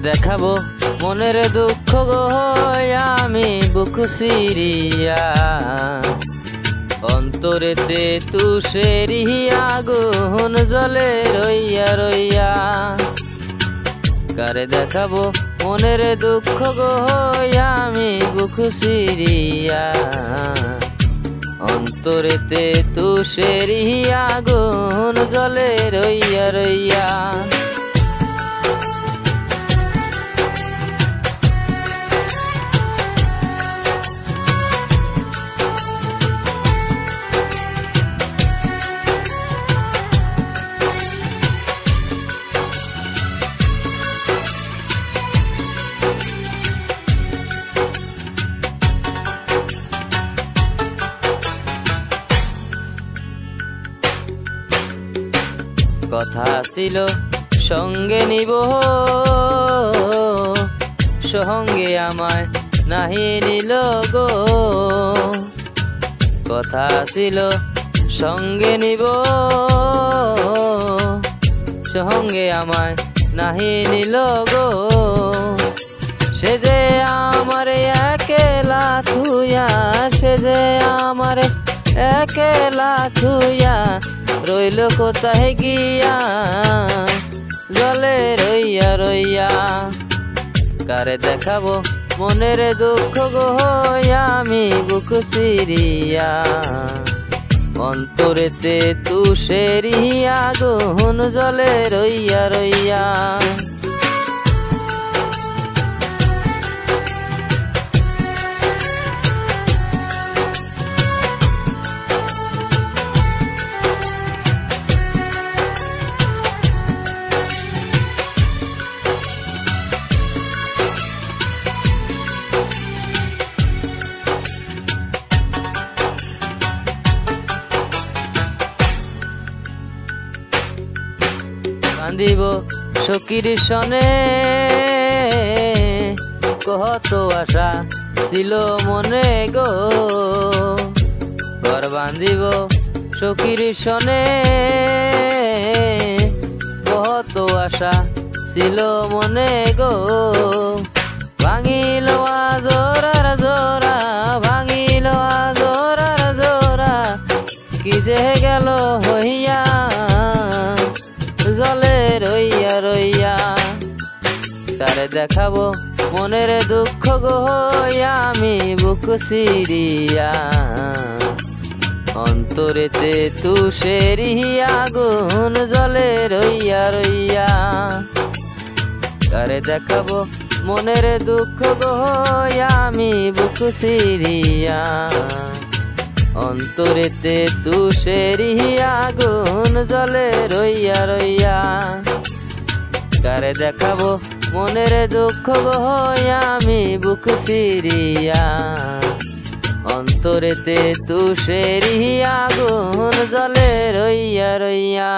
দেখাবো মনের দুঃখ গো আমি বুক সিরিয়া অন্তরেতে তুষেরি আগুন জ্বলে রইয়া রইয়া। কারে দেখাবো মনের দুঃখ গো আমি বুক সিরিয়া অন্তরেতে তুষেরি আগুন জ্বলে রইয়া রইয়া। কথা ছিল সঙ্গে নিব সঙ্গে আমায় নাহি নিল গো। কথা ছিল সঙ্গে নিব সঙ্গে আমায় নাহি নিল গো। সে যে আমার একেলা থুইয়া সে যে আমার একেলা থুইয়া রইল কোথায় গিয়া জলে রইয়া রইয়া। কারে দেখাবো মনের দুঃখ গো আমি বুক সিরিয়া অন্তরেতে তুষেরি আগুন জলে রইয়া রইয়া। বান্ধিব সখীর সনে কত আশা ছিল মনে গো। ঘর বান্ধিব সখীর সনে কত আশা ছিল মনে গো। ভাঙিল জোরার জোরা ভাঙিল জোরার জোরা কি যে গেল হইয়া জলে রইয়া রইয়া। কারে দেখাবো মনের দুঃখ গো আমি বুক সিরিয়া অন্তরেতে তুষেরি আগুন জলে রইয়া রইয়া। কারে দেখাবো মনের দুঃখ গো আমি বুক সিরিয়া অন্তরেতে তুষেরি আগুন জলে রইয়া রইয়া। কারে দেখাবো মনের দুঃখ গো আমি বুক সিরিয়া অন্তরেতে তুষেরি আগুন জলে রইয়া রইয়া।